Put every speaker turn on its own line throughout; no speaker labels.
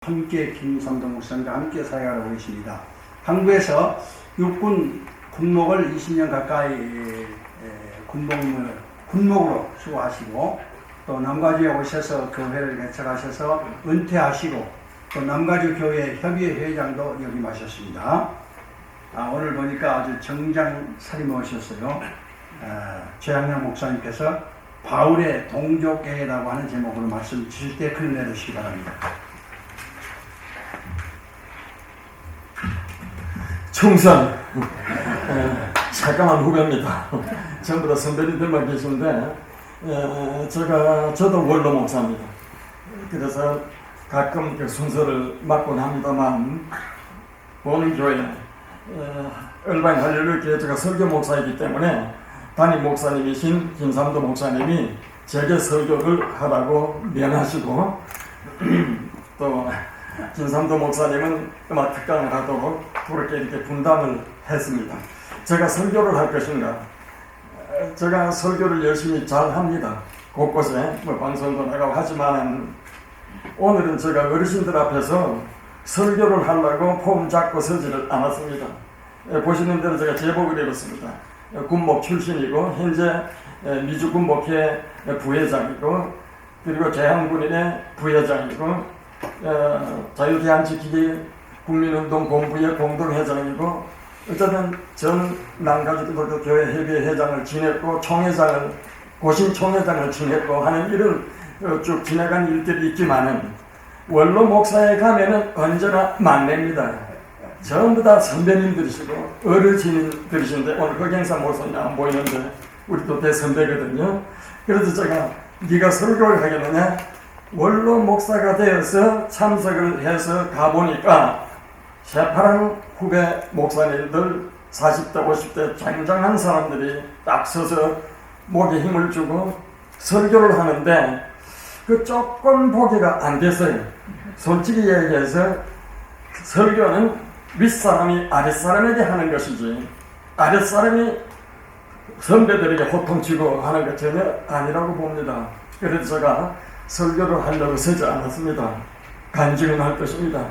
함께 김삼동 목사님과 함께 사역하고 계십니다. 한국에서 육군 군목을 20년 가까이 군목으로 수고하시고 또 남가주에 오셔서 교회를 개척하셔서 은퇴하시고 또 남가주 교회 협의회 회장도 역임하셨습니다. 오늘 보니까 아주 정장차림하셨어요. 최양락 목사님께서 바울의 동족애라고 하는 제목으로 말씀 주실 때 글 내주시기 바랍니다.
충성 잠깐만 후배입니다. 전부 다 선배님들만 계신데 저도 원로 목사입니다. 그래서 가끔 그 순서를 맡곤 합니다만 보는 교회 얼반 할렐루야 제가 설교 목사이기 때문에 담임 목사님이신 김삼도 목사님이 제게 설교를 하라고 면하시고 또 김삼도 목사님은 음악 특강을 하도록 그렇게 이렇게 분담을 했습니다. 제가 설교를 할 것인가? 제가 설교를 열심히 잘 합니다. 곳곳에 방송도 나가고 하지만 오늘은 제가 어르신들 앞에서 설교를 하려고 폼 잡고 서지를 않았습니다. 보시는 대로 제가 제복을 입었습니다. 군목 출신이고 현재 미주군목회 부회장이고 그리고 대한군인의 부회장이고 자유대한지키기 국민운동 본부의 공동회장이고 어쨌든 전 남가주기독교 교회 협의회 회장을 지냈고 총회장을 고신 총회장을 지냈고 하는 일을 쭉 지나간 일들이 있지만은 원로 목사에 가면은 언제나 만렙니다. 전부 다 선배님들이시고 어르신들이신데 오늘 흑행사 목사님 안 보이는데 우리도 대선배거든요. 그래서 제가 네가 설교를 하겠느냐? 원로 목사가 되어서 참석을 해서 가보니까 새파란 후배 목사님들 40대 50대 장장한 사람들이 딱 서서 목에 힘을 주고 설교를 하는데 그 조금 보기가 안 됐어요. 솔직히 얘기해서 설교는 윗사람이 아랫사람에게 하는 것이지 아랫사람이 선배들에게 호통치고 하는 것 전혀 아니라고 봅니다. 그래서 제가 설교를 하려고 서지 않았습니다. 간증은 할 것입니다.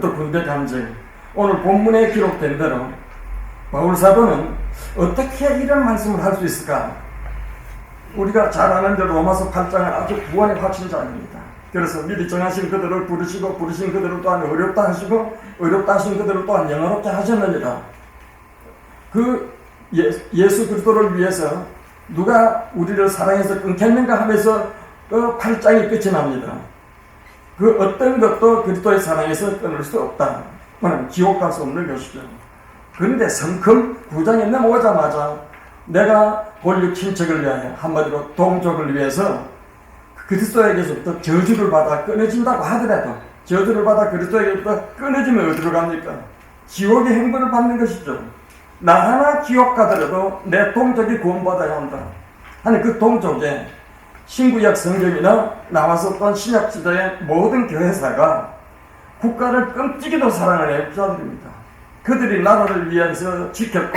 또 군대 간증. 오늘 본문에 기록된 대로 바울사도는 어떻게 이런 말씀을 할 수 있을까? 우리가 잘 아는 대로 로마서 8장은 아주 구원의 확신자입니다. 그래서 미리 정하신 그대로 부르시고 부르신 그대로 또한 어렵다 하시고 어렵다 하신 그대로 또한 영화롭게 하셨느니라. 그 예수 그리스도를 위해서 누가 우리를 사랑해서 끊겠는가 하면서 그 8장이 끝이 납니다. 그 어떤 것도 그리스도의 사랑에서 끊을 수 없다. 그는 지옥 갈 수 없는 것이죠. 그런데 성큼 9장에 넘어오자마자 내가 본육 친척을 위하여 한마디로 동족을 위해서 그리스도에게서부터 저주를 받아 끊어진다고 하더라도 저주를 받아 그리스도에게부터 끊어지면 어디로 갑니까? 지옥의 행벌을 받는 것이죠. 나 하나 지옥 가더라도 내 동족이 구원받아야 한다. 아니 그 동족에 신구약 성경이나 나왔었던 신약시대의 모든 교회사가 국가를 끔찍이도 사랑하는 자들입니다. 그들이 나라를 위해서 지켰고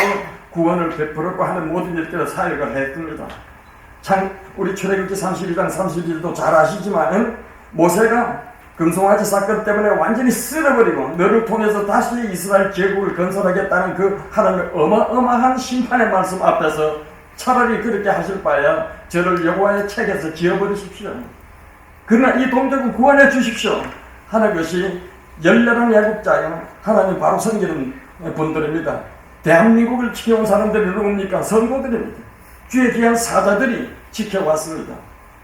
구원을 베풀었고 하는 모든 일들을 사역을 했습니다. 참 우리 출애굽기 32장 32절도 잘 아시지만 모세가 금송아지 사건 때문에 완전히 쓸어버리고 너를 통해서 다시 이스라엘 제국을 건설하겠다는 그 하나님의 어마어마한 심판의 말씀 앞에서 차라리 그렇게 하실 바에야 저를 여호와의 책에서 지어버리십시오. 그러나 이 동족은 구원해 주십시오 하는 것이 열렬한 애국자요 하나님 바로 섬기는 분들입니다. 대한민국을 지켜온 사람들이 누굽니까? 성도들입니다. 주의 귀한 사자들이 지켜왔습니다.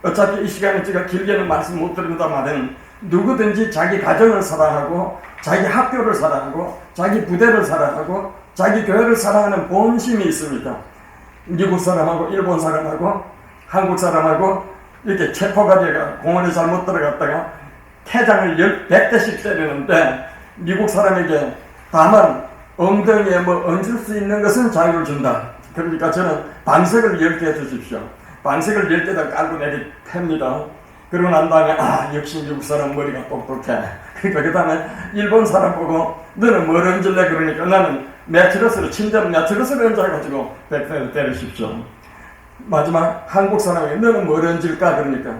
어차피 이 시간에 제가 길게는 말씀 못 드립니다만 누구든지 자기 가정을 사랑하고 자기 학교를 사랑하고 자기 부대를 사랑하고 자기 교회를 사랑하는 본심이 있습니다. 미국 사람하고 일본 사람하고 한국 사람하고 이렇게 체포가 되가 공원에 잘못 들어갔다가 태장을 100대씩 때리는데 미국 사람에게 다만 엉덩이에 얹을 수 있는 것은 자유를 준다. 그러니까 저는 반석을 10개 해주십시오. 반석을 10개다 깔고 내리 팹니다. 그러고 난 다음에 역시 미국 사람 머리가 똑똑해. 그러니까 그 다음에 일본 사람 보고 너는 뭘 얹을래? 그러니까 나는 매트러스를 침대로 매트러스를 얹어가지고 100대를 때리십시오. 마지막 한국 사람에게 너는 뭘 얹을까? 그러니까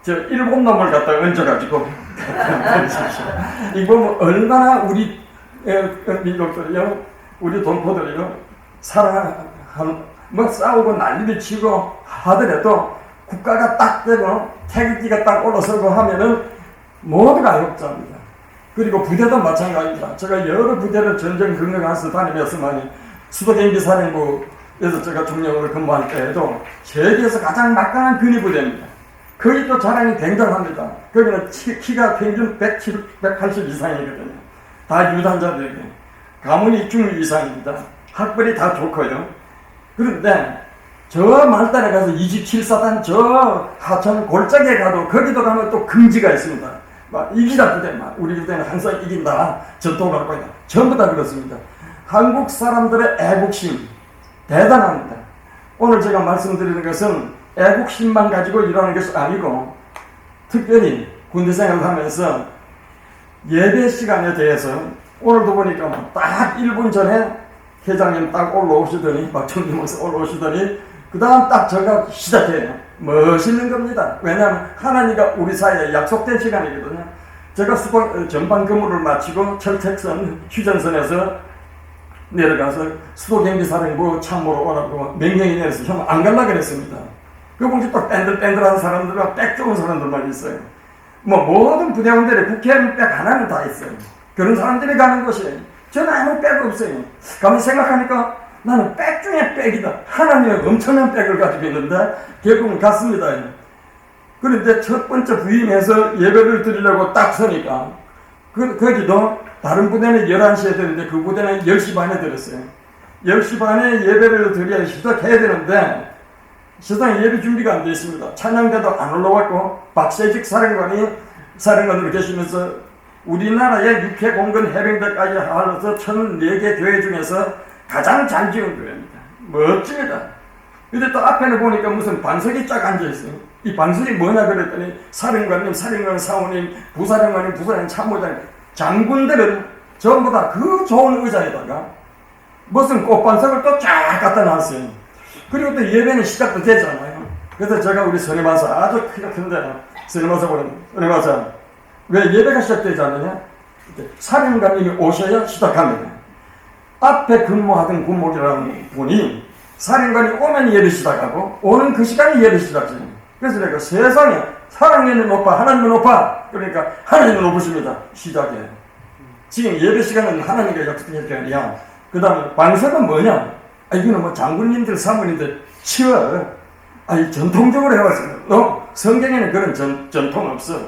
저 일본 놈을 갖다 얹어가지고 이거 뭐 얼마나 우리 민족들이요, 우리 동포들이요, 뭐 싸우고 난리를 치고 하더라도 국가가 딱 되고 태극기가 딱 올라서고 하면은 모두가 역자입니다. 그리고 부대도 마찬가지입니다. 제가 여러 부대를 전쟁 근거가서 다니면서만 수도경비사령부에서 제가 중령으로 근무할 때에도 세계에서 가장 막강한 근위 부대입니다. 거의 또 자랑이 굉장합니다. 거기는 키가 평균 180 이상이거든요. 다 유단자들에게. 가문이 중 이상입니다. 학벌이 다 좋고요. 그런데 저 말단에 가서 27사단 저 하천 골짜기에 가도 거기도 가면 또 금지가 있습니다. 막 이기다 부대, 우리 부대는 항상 이긴다, 전통을 갖고 있다. 전부 다 그렇습니다. 한국 사람들의 애국심 대단합니다. 오늘 제가 말씀드리는 것은 애국심만 가지고 일하는 것이 아니고 특별히 군대 생활을 하면서 예배 시간에 대해서 오늘도 보니까 딱 1분 전에 회장님 딱 올라오시더니 박정희 목사 올라오시더니 그 다음 딱 저가 시작해요. 멋있는 겁니다. 왜냐하면 하나님과 우리 사이에 약속된 시간이거든요. 제가 전반 근무를 마치고 철책선 휴전선에서 내려가서 수도경비사령부 참모로 오라고 명령이 내려서 형 안 갈라 그랬습니다. 그 봉지 또 뺀들뺀들한 사람들과 빽 좋은 사람들만 있어요. 뭐 모든 부대원들이 국회의원 빽 하나는 다 있어요. 그런 사람들이 가는 곳이에요. 저는 아무 빽 없어요. 가만히 생각하니까 나는 빽 중에 빽이다. 하나님의 엄청난 빽을 가지고 있는데 결국은 갔습니다. 그런데 첫 번째 부임해서 예배를 드리려고 딱 서니까 거기도 다른 부대는 11시에 되는데 그 부대는 10시 반에 들었어요. 10시 반에 예배를 드려야 시작해야 되는데 세상에 예배 준비가 안 되어 있습니다. 찬양대도 안 올라왔고 박세직 사령관으로 계시면서 우리나라의 육해 공군 해병대까지 하면서 1004개 교회 중에서 가장 잘 지은 교회입니다. 멋집니다. 근데 또 앞에는 보니까 무슨 방석이 쫙 앉아있어요. 이 방석이 뭐냐 그랬더니 사령관 사모님, 부사령관님, 참모장님, 장군들은 전부 다 그 좋은 의자에다가 무슨 꽃방석을 또 쫙 갖다 놨어요. 그리고 또 예배는 시작도 되잖아요. 그래서 제가 우리 선임하사 아주 키가 큰데 선임하사 왜 예배가 시작되지 않느냐? 사령관님이 오셔야 시작합니다. 앞에 근무하던 군목이라는 분이 사령관이 오면 예배 시작하고 오는 그 시간에 예배 시작해요. 그래서 내가 세상에 사랑하는 높아 하나님은 높아 그러니까 하나님은 높으십니다. 시작해요. 지금 예배 시간은 하나님과 약속된 시간이야. 그 다음에 방석은 뭐냐? 이거는 뭐 장군님들 사모님들 치워. 전통적으로 해왔습니다. 성경에는 그런 전통 없어.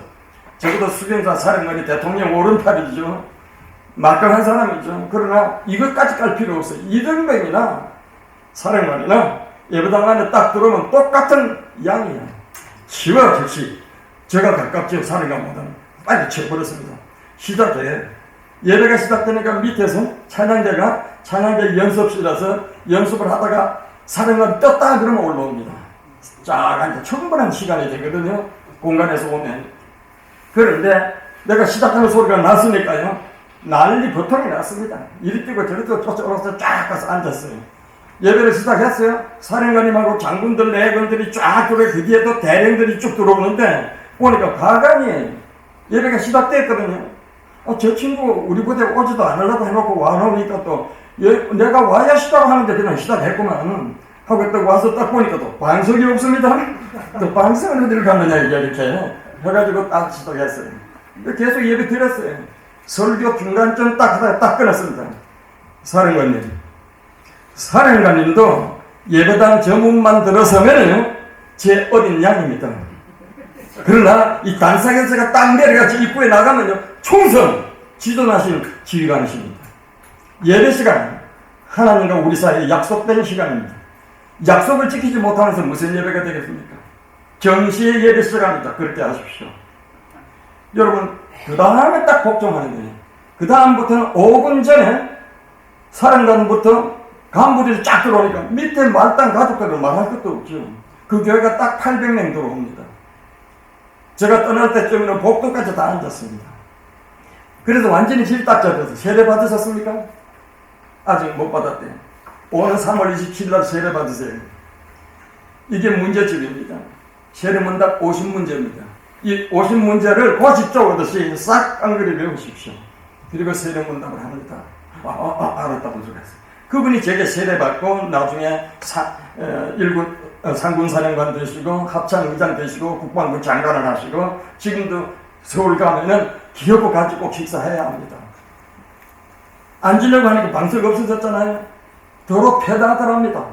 적어도 수병사 사령관이 대통령 오른팔이죠. 막강한 사람이죠. 그러나 이것까지 깔 필요 없어요. 이등병이나 사령관이나 예배당 안에 딱 들어오면 똑같은 양이야. 치워 즉시. 제가 가깝죠. 사령관보다는. 빨리 치워버렸습니다. 시작해. 예배가 시작되니까 밑에서 찬양대 연습실에서 연습을 하다가 사령관 떴다 그러면 올라옵니다. 쫙 앉아 충분한 시간이 되거든요. 공간에서 오면. 그런데 내가 시작하는 소리가 났으니까요. 난리 보통이 났습니다. 이리 뛰고 저리 뛰고 쫓아오면서 쫙 가서 앉았어요. 예배를 시작했어요. 사령관님하고 장군들, 내군들이 쫙 들어오고 그 뒤에 또 대령들이 쭉 들어오는데 보니까 가관이에요. 예배가 시작됐거든요. 저 친구 우리 부대 오지도 않으려고 해놓고 와놓으니까 또 내가 와야 시작하는데 그냥 시작했구만 하고 또 와서 딱 보니까 또 방석이 없습니다. 또 방석은 어디를 갔느냐 이렇게 해가지고 딱 시작했어요. 계속 예배 드렸어요. 설교 중간쯤 딱 하다가 딱 끊었습니다. 사령관님도 예배당 저문만 들어서면 제 어린 양입니다. 그러나 이 단상에서가 딱 내려가서 입구에 나가면요 총선 지존하신 지휘관이십니다. 예배 시간 하나님과 우리 사이에 약속된 시간입니다. 약속을 지키지 못하면서 무슨 예배가 되겠습니까? 정시의 예배 시간입니다. 그렇게 하십시오. 여러분 그 다음에 딱 복종하는 거예요. 그 다음부터는 5분 전에 사령관부터 간부들이 쫙 들어오니까 밑에 말단 가족들은 말할 것도 없죠. 그 교회가 딱 800명 들어옵니다. 제가 떠날 때쯤에는 복도까지 다 앉았습니다. 그래서 완전히 질 딱 잡혀서 세례 받으셨습니까? 아직 못 받았대요. 오는 3월 27일 날 세례 받으세요. 이게 문제집입니다. 세례 문답 50문제입니다. 이 오신 문제를 고집조 오듯이 싹 깡그리 외우십시오. 그리고 세례문답을 합니다. 알았다고 그랬어요. 그분이 제게 세례받고 나중에 일군 상군사령관 되시고 합참의장 되시고 국방부 장관을 하시고 지금도 서울 가면은 기어코 같이 꼭 식사해야 합니다. 앉으려고 하니까 방석 없어졌잖아요. 더러 패다하더랍니다.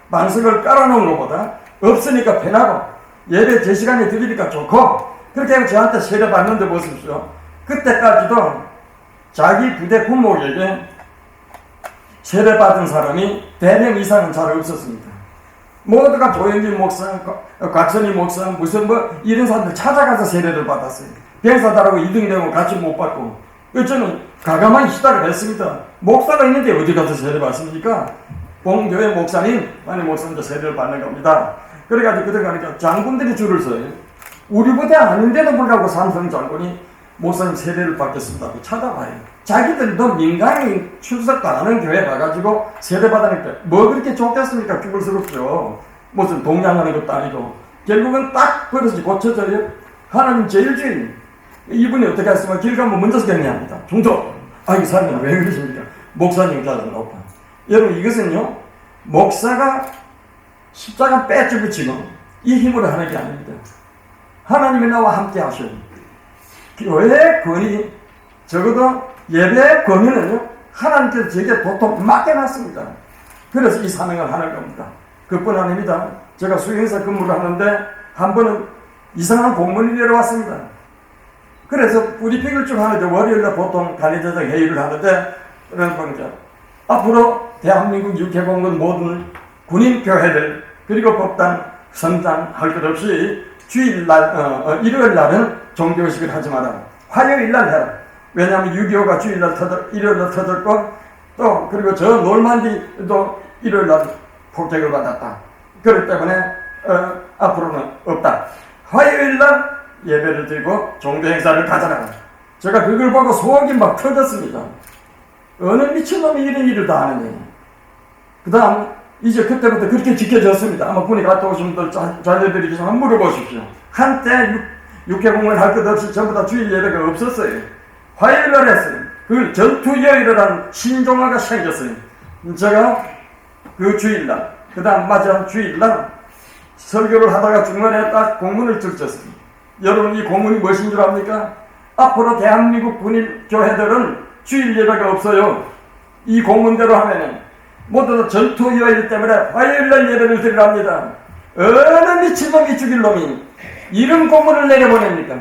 방석을 깔아놓은 것보다 없으니까 편하고 예배 제 시간에 드리니까 좋고 그렇게 하고 저한테 세례 받는데 보십시오. 그때까지도 자기 부대 군목에게 세례 받은 사람이 4명 이상은 잘 없었습니다. 모두가 조영진 목사, 곽선희 목사, 무슨 이런 사람들 찾아가서 세례를 받았어요. 병사들하고 2등 되고 같이 못 받고. 저는 가감하게 시작을 했습니다. 목사가 있는데 어디 가서 세례 받습니까? 봉교회 목사님, 아니 목사님도 세례를 받는 겁니다. 그래가지고 그때 가니까 장군들이 줄을 서요. 우리 부대 아닌데도 불구하고 삼성 장군이 목사님 세례를 받겠습니다. 찾아와요. 자기들도 민간인 출석도 안 하는 교회 가가지고 세례 받으니까 뭐 그렇게 좋겠습니까? 죽을스럽죠. 무슨 동양하는 것도 아니고. 결국은 딱 버릇이 고쳐져요. 하나님 제일 주인. 이분이 어떻게 했으면 길 가면 먼저 격리합니다. 중도. 이 사람이 왜 그러십니까? 목사님 자는 높아. 여러분 이것은요. 목사가 십자가 빼지 붙이고 이 힘으로 하는 게 아닙니다. 하나님이 나와 함께 하셔요. 교회의 권위, 적어도 예배의 권위는요, 하나님께서 제게 보통 맡겨놨습니다. 그래서 이 사명을 하는 겁니다. 그뿐 아닙니다. 제가 수행사 근무를 하는데, 한 번은 이상한 공문이 내려왔습니다. 그래서 브리핑을 쭉 하는데, 월요일날 보통 관리자장 회의를 하는데, 그런 거니까, 앞으로 대한민국 육해공군 모든 군인교회들, 그리고 법당, 성당 할 것 없이 주일날, 일요일날은 종교식을 하지 마라. 화요일날 해라. 왜냐하면 6.25가 주일날 일요일날 터졌고, 또, 그리고 저 놀만디도 일요일날 폭격을 받았다. 그렇기 때문에, 앞으로는 없다. 화요일날 예배를 드리고 종교 행사를 가져라. 제가 그걸 보고 속이 막 터졌습니다. 어느 미친놈이 이런 일을 다 하느냐. 그 다음, 이제 그때부터 그렇게 지켜졌습니다. 아마 군에 갔다 오신 분들 자녀들이 한번 물어보십시오. 한때 육해공무원 할 것 없이 전부 다 주일 예배가 없었어요. 화요일날 했어요. 그걸 전투여일이라는 신종화가 생겼어요. 제가 그 주일날, 그 다음 맞아 주일날 설교를 하다가 중간에 딱 공문을 적었습니다. 여러분 이 공문이 무엇인 줄 압니까? 앞으로 대한민국 군인 교회들은 주일 예배가 없어요. 이 공문대로 하면은 모두 다 전투여일 때문에 화요일날 예배를 드리랍니다. 어느 미친놈이 죽일 놈이 이런 공문을 내려보냅니까?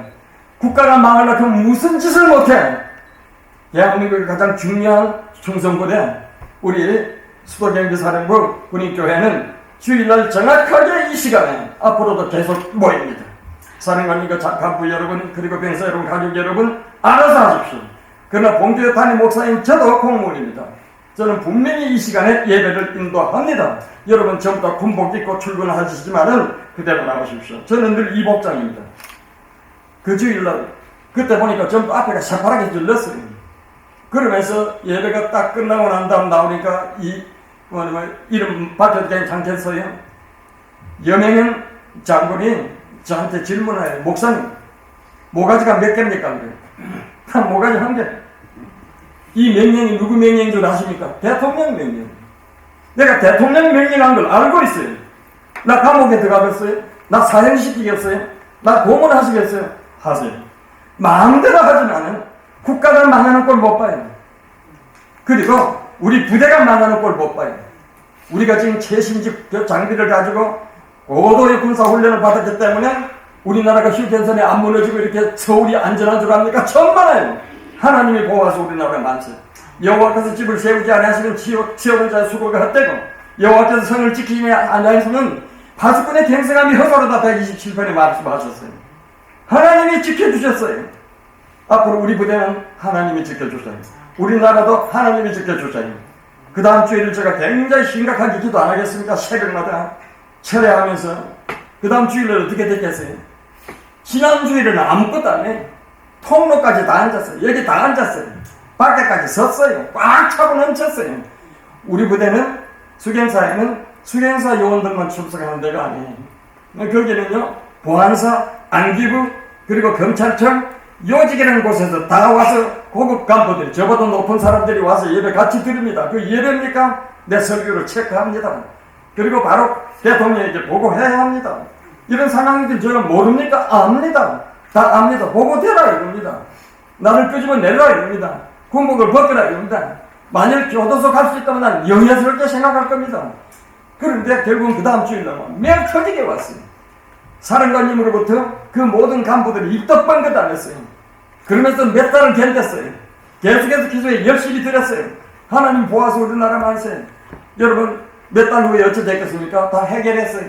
국가가 망하려고 무슨 짓을 못해? 대한민국의 가장 중요한 충성부대 우리 수도경비사령부 군인교회는 주일날 정확하게 이 시간에 앞으로도 계속 모입니다. 사령관님과 간부 여러분 그리고 병사 여러분 가족 여러분 알아서 하십시오. 그러나 봉교회 담임 목사님 저도 공무원입니다. 저는 분명히 이 시간에 예배를 인도합니다. 여러분 전부 다 군복 입고 출근하시지만은 그대로 나오십시오. 저는 늘 이 복장입니다. 그 주일날 그때 보니까 전부 앞에가 새파랗게 질렀어요. 그러면서 예배가 딱 끝나고 난 다음 나오니까 이름 밝혀도 괜찮겠어요? 여명현 장군이 저한테 질문해요. 목사님 모가지가 몇 개입니까? 한 모가지 한 개. 이 명령이 누구 명령인 줄 아십니까? 대통령 명령. 내가 대통령 명령한 걸 알고 있어요. 나 감옥에 들어가겠어요? 나 사형시키겠어요? 나 고문하시겠어요? 하세요. 마음대로 하지만은 국가가 망하는 꼴 못 봐요. 그리고 우리 부대가 망하는 꼴 못 봐요. 우리가 지금 최신식 장비를 가지고 고도의 군사훈련을 받았기 때문에 우리나라가 휴전선에 안 무너지고 이렇게 서울이 안전한 줄 압니까? 천만에요. 하나님이 보호하셔서 우리나라가 많죠. 여호와께서 집을 세우지 않으시면 지옥은 자의 수고가 헛되고 여호와께서 성을 지키지 않으시면 파수꾼의 갱생함이 허사로다 127편에 말씀하셨어요. 하나님이 지켜주셨어요. 앞으로 우리 부대는 하나님이 지켜주셔요. 우리나라도 하나님이 지켜주셔요. 그 다음 주일을 제가 굉장히 심각하게 기도 안 하겠습니까? 새벽마다 철회하면서 그 다음 주일을 어떻게 됐겠어요? 지난 주일은 아무것도 안 해. 통로까지 다 앉았어요. 여기 다 앉았어요. 밖에까지 섰어요. 꽉 차고 넘쳤어요. 우리 부대는 수경사에는 수경사 요원들만 출석하는 데가 아니에요. 거기는요 보안사, 안기부, 그리고 검찰청 요직이라는 곳에서 다 와서 고급 간부들이 저보다 높은 사람들이 와서 예배 같이 드립니다. 그 예배입니까? 내 설교를 체크합니다. 그리고 바로 대통령에게 보고해야 합니다. 이런 상황들 제가 모릅니까? 압니다. 다 압니다. 보고되라 이겁니다. 나를 끄집어내라 이겁니다. 군복을 벗겨라 이겁니다. 만일 교도소 갈 수 있다면 난 영예스럽게 생각할 겁니다. 그런데 결국은 그 다음 주일 넘어 매일 터지게 왔어요. 사령관님으로부터 그 모든 간부들이 입덕 번긋 안 했어요. 그러면서 몇 달을 견뎠어요. 계속해서 기도에 열심히 드렸어요. 하나님 보아서 우리나라 만세. 여러분 몇 달 후에 어찌 됐겠습니까? 다 해결했어요.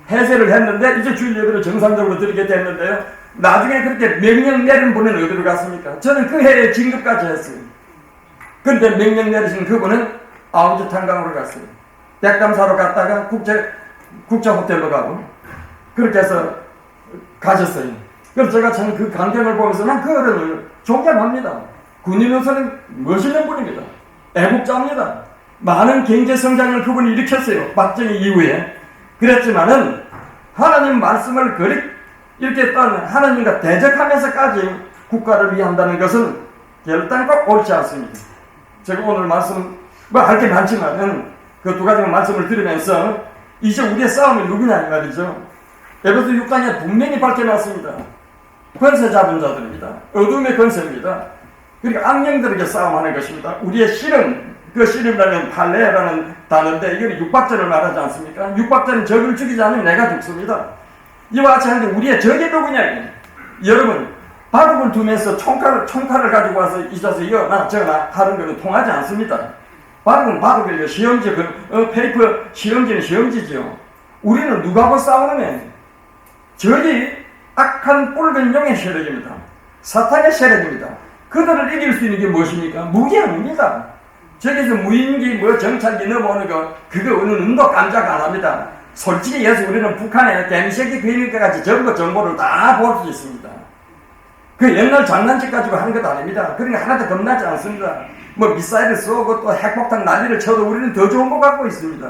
해제를 했는데 이제 주일 예배를 정상적으로 드리게 됐는데요. 나중에 그렇게 명령 내린 분은 어디로 갔습니까? 저는 그 해에 진급까지 했어요. 그런데 명령 내리신 그분은 아우지 탄강으로 갔어요. 백담 사러 갔다가 국제 호텔로 가고 그렇게 해서 가셨어요. 그래서 제가 참 그 광경을 보면서 난 그 어른을 존경합니다. 군인으로서는 멋있는 분입니다. 애국자입니다. 많은 경제 성장을 그분이 일으켰어요. 박정희 이후에. 그랬지만은 하나님 말씀을 이렇게 딴 하나님과 대적하면서까지 국가를 위한다는 것은 결단코 옳지 않습니다. 제가 오늘 말씀 할 게 많지만은 그 두 가지 말씀을 들으면서 이제 우리의 싸움이 누구냐 이 말이죠. 에베소 6장에 분명히 밝혀놨습니다. 권세 잡은 자들입니다. 어둠의 권세입니다. 그러니까 악령들에게 싸움하는 것입니다. 우리의 씨름, 그 씨름이라는 팔레라는 단어인데 이건 육박전을 말하지 않습니까? 육박전은 적을 죽이지 않으면 내가 죽습니다. 이와 같이 하는데 우리의 적이 누구냐 이게. 여러분 바둑을 두면서 총칼을 가지고 와서 있어서 이거나 저거나 하는 것은 통하지 않습니다. 바둑은 바둑이에요. 시험지, 페이퍼 시험지는 시험지죠. 우리는 누구하고 싸우느냐? 적이 악한 붉은 용의 세력입니다. 사탄의 세력입니다. 그들을 이길 수 있는 게 무엇입니까? 무기 아닙니다. 저기서 무인기, 정찰기 넘어오는 거, 그거 어느 눈도 깜짝 안 합니다. 솔직히 얘기해서 우리는 북한에 개미새끼 그림과 같이 전부 정보를 다 볼 수 있습니다. 그 옛날 장난질 가지고 하는 것도 아닙니다. 그러니까 하나도 겁나지 않습니다. 미사일을 쏘고 또 핵폭탄 난리를 쳐도 우리는 더 좋은 거 갖고 있습니다.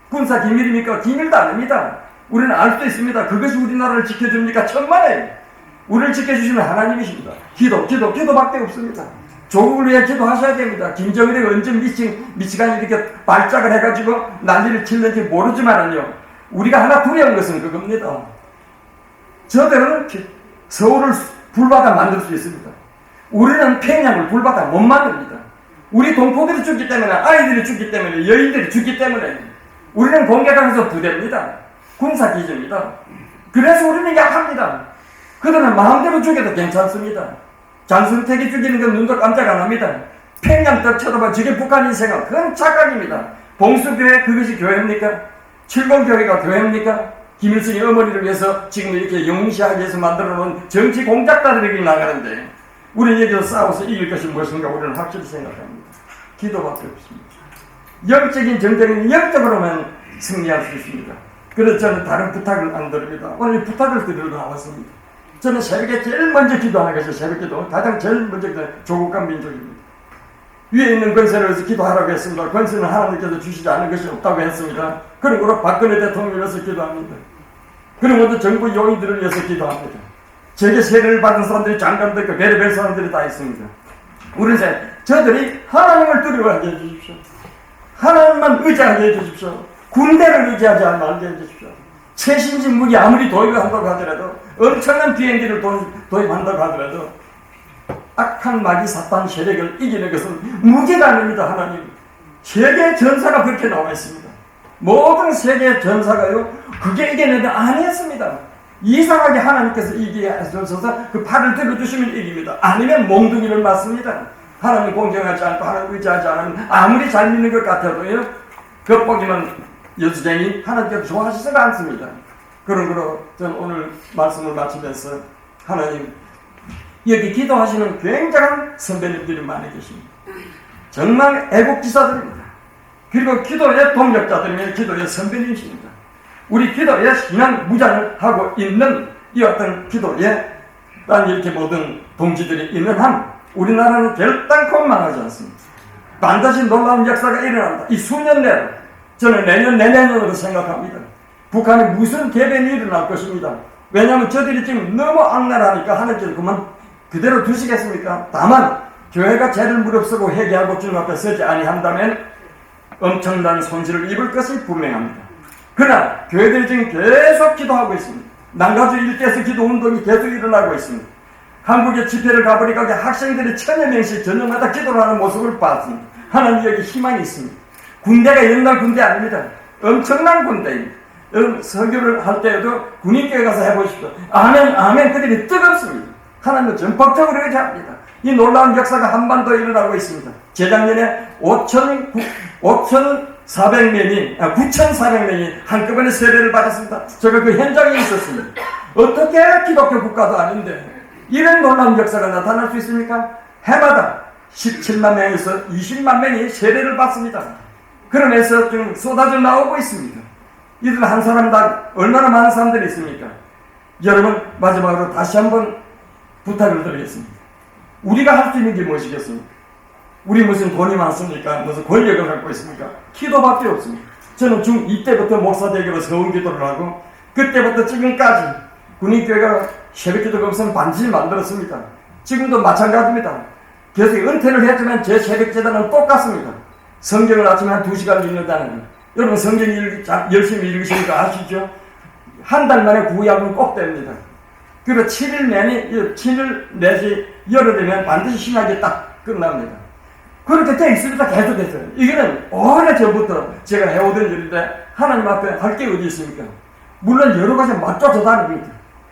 군사 기밀입니까? 기밀도 아닙니다. 우리는 알 수 있습니다. 그것이 우리나라를 지켜줍니까? 천만에. 우리를 지켜주시는 하나님이십니다. 기도밖에 없습니다. 조국을 위해 기도하셔야 됩니다. 김정일이 언제 미치간이 이렇게 발작을 해가지고 난리를 칠는지 모르지만은요. 우리가 하나 두려운 것은 그겁니다. 저들은 서울을 불바다 만들 수 있습니다. 우리는 평양을 불바다 못 만듭니다. 우리 동포들이 죽기 때문에, 아이들이 죽기 때문에, 여인들이 죽기 때문에 우리는 공격하면서 부대입니다. 군사기지입니다. 그래서 우리는 약합니다. 그들은 마음대로 죽여도 괜찮습니다. 장순택이 죽이는 건 눈도 깜짝 안 합니다. 평양 떡 쳐다봐 저게 북한인 생각, 그건 착각입니다. 봉수교회 그것이 교회입니까? 칠공교회가 교회입니까? 김일성의 어머니를 위해서 지금 이렇게 영시하기 위해서 만들어놓은 정치 공작단들이 나가는데 우리는 여기서 싸워서 이길 것이 무엇인가 우리는 확실히 생각합니다. 기도밖에 없습니다. 영적인 전쟁은 영적으로만 승리할 수 있습니다. 그래서 저는 다른 부탁을 안 드립니다. 오늘 부탁을 드리러 나왔습니다. 저는 새벽에 제일 먼저 기도하는 것이 새벽기도. 가장 제일 먼저 조국과 민족입니다. 위에 있는 권세를 위해서 기도하라고 했습니다. 권세는 하나님께서 주시지 않은 것이 없다고 했습니다. 그리고 박근혜 대통령을 위해서 기도합니다. 그리고 정부 요인들을 위해서 기도합니다. 제게 세례를 받은 사람들이 장관들, 별의별 사람들이 다 있습니다. 우리는 저들이 하나님을 두려워하게 해주십시오. 하나님만 의지하게 해주십시오. 군대를 의지하지 않게 해주십시오. 최신식 무기 아무리 도입을 한다고 하더라도 엄청난 비행기를 도입한다고 하더라도 악한 마귀 사탄 세력을 이기는 것은 무기가 아닙니다. 하나님. 세계 전사가 그렇게 나와 있습니다. 모든 세계 전사가요 그게 이겨내도 아니었습니다. 이상하게 하나님께서 이기게 하셔서 그 팔을 들어주시면 이깁니다. 아니면 몽둥이를 맞습니다. 하나님 공경하지 않고 하나님 의지하지 않으면 아무리 잘 믿는 것 같아도요 겉보기만 여주쟁이 하나님께서 좋아하시지가 않습니다. 그런 거로 저는 오늘 말씀을 마치면서 하나님 여기 기도하시는 굉장한 선배님들이 많이 계십니다. 정말 애국지사들입니다. 그리고 기도의 동력자들이며 기도의 선배님이십니다. 우리 기도에 신앙 무장을 하고 있는 이 어떤 기도에 난 이렇게 모든 동지들이 있는 한 우리나라는 결단코 망하지 않습니다. 반드시 놀라운 역사가 일어난다. 이 수년 내로 저는 내년 내년으로 생각합니다. 북한에 무슨 개변이 일어날 것입니다. 왜냐하면 저들이 지금 너무 악랄하니까 하나님께서 그만 그대로 두시겠습니까? 다만 교회가 죄를 무릅쓰고 회개하고 주님 앞에 서지 아니한다면 엄청난 손실을 입을 것이 분명합니다. 그러나 교회들이 지금 계속 기도하고 있습니다. 난가주 일대에서 기도운동이 계속 일어나고 있습니다. 한국에 집회를 가보니까 학생들이 1000여 명씩 저녁마다 기도를 하는 모습을 봤습니다. 하나님 여기 희망이 있습니다. 군대가 옛날 군대 아닙니다. 엄청난 군대입니다. 여러분 설교를 할 때에도 군인교회 가서 해보십시오. 아멘 아멘 그들이 뜨겁습니다. 하나님은 전폭적으로 의지합니다. 이 놀라운 역사가 한반도에 일어나고 있습니다. 재작년에 9,400명이 한꺼번에 세례를 받았습니다. 제가 그 현장에 있었습니다. 어떻게 기독교 국가도 아닌데 이런 놀라운 역사가 나타날 수 있습니까? 해마다 17만 명에서 20만 명이 세례를 받습니다. 그러면서 좀 쏟아져 나오고 있습니다. 이들 한 사람당 얼마나 많은 사람들이 있습니까? 여러분 마지막으로 다시 한번 부탁을 드리겠습니다. 우리가 할 수 있는 게 무엇이겠습니까? 우리 무슨 돈이 많습니까? 무슨 권력을 갖고 있습니까? 기도밖에 없습니다. 저는 중2 때부터 목사대교로 서울 기도를 하고 그때부터 지금까지 군인교회가 새벽기도가 없으면 반드시 만들었습니다. 지금도 마찬가지입니다. 계속 은퇴를 했지만 제 새벽제단은 똑같습니다. 성경을 아침에 한 2시간 읽는다는 거. 여러분 성경 열심히 읽으시니까 아시죠? 한 달 만에 구약은 꼭 됩니다. 그리고 7일 내지 열흘 되면 반드시 신학이 딱 끝납니다. 그렇게 돼 있습니다. 계속 됐어요. 이거는 오래전부터 제가 해오던 일인데 하나님 앞에 할 게 어디 있습니까? 물론 여러 가지 맞춰서 다닙니다.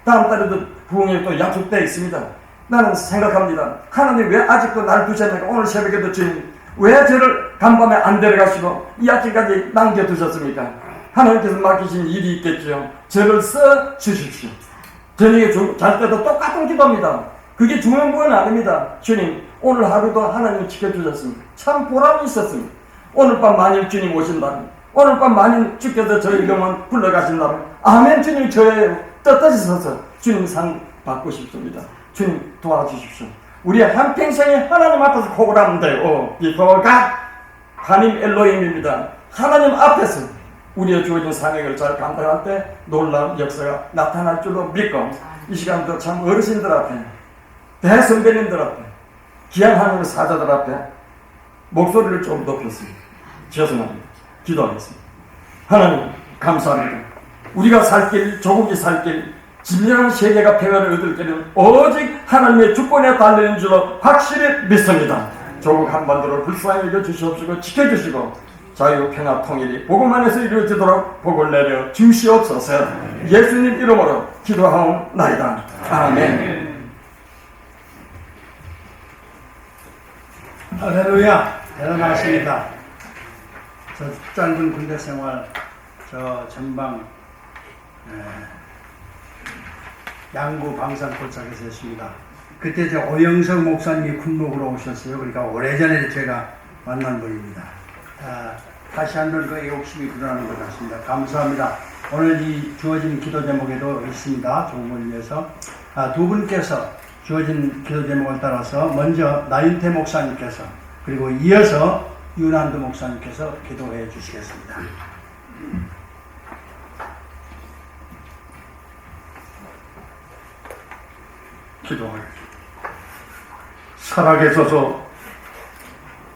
다음 달에도 부흥회 또 약속되어 있습니다. 나는 생각합니다. 하나님 왜 아직도 날 두셨는가? 오늘 새벽에도 주님 왜 저를 간밤에 안 데려가시고 이 아침까지 남겨두셨습니까? 하나님께서 맡기신 일이 있겠죠. 저를 써 주십시오. 저녁에 잘 때도 똑같은 기도입니다. 그게 중요한 건 아닙니다. 주님 오늘 하루도 하나님이 지켜주셨습니다. 참 보람이 있었습니다. 오늘 밤 만일 주님 오신다면 오늘 밤 만일 주께서 저희 영혼 불러가신다면 아멘 주님 저의 떳떳이 서서 주님 상 받고 싶습니다. 주님 도와주십시오. 우리의 한평생에 하나님 앞에서 고백하면 돼요. 비거가 하나님 엘로힘입니다. 하나님 앞에서 우리의 주어진 사명을 잘 감당할 때 놀라운 역사가 나타날 줄로 믿고 이 시간도 참 어르신들 앞에 대선배님들 앞에 귀한 하나님의 사자들 앞에 목소리를 좀 높였습니다. 죄송합니다. 기도하겠습니다. 하나님 감사합니다. 우리가 살 길, 조국이 살 길, 진정한 세계가 평화를 얻을 길은 오직 하나님의 주권에 달리는 줄로 확실히 믿습니다. 조국 한반도를 불쌍히 여겨주시옵시고 지켜주시고 자유, 평화, 통일이 복음 안에서 이루어지도록 복을 내려 주시옵소서. 예수님 이름으로 기도하옵나이다. 아멘.
할렐루야. 대단하십니다. 저 짧은 군대 생활 저 전방 양구 방산골짜기에서 했습니다. 그때 저 오영석 목사님이 군목으로 오셨어요. 그러니까 오래전에 제가 만난 분입니다. 다시 한번 그 애국심이 드러나는 것 같습니다. 감사합니다. 오늘 이 주어진 기도 제목에도 있습니다. 조국을 위해서 두 분께서 주어진 기도 제목을 따라서 먼저 나윤태 목사님께서 그리고 이어서 윤한두 목사님께서 기도해 주시겠습니다.
기도하겠습니다. 살아계셔서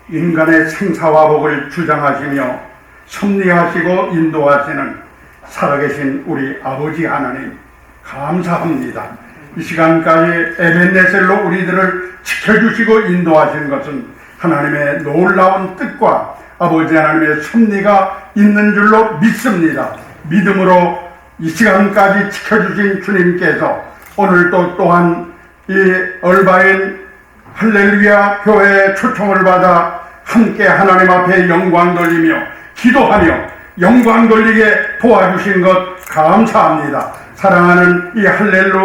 인간의 생사와 복을 주장하시며 섭리하시고 인도하시는 살아계신 우리 아버지 하나님 감사합니다. 이 시간까지 에벤네셀로 우리들을 지켜주시고 인도하시는 것은 하나님의 놀라운 뜻과 아버지 하나님의 섭리가 있는 줄로 믿습니다. 믿음으로 이 시간까지 지켜주신 주님께서 오늘도 또한 이 얼바인 할렐루야 교회의 초청을 받아 함께 하나님 앞에 영광 돌리며 기도하며 영광 돌리게 도와주신 것 감사합니다. 사랑하는 이 할렐루야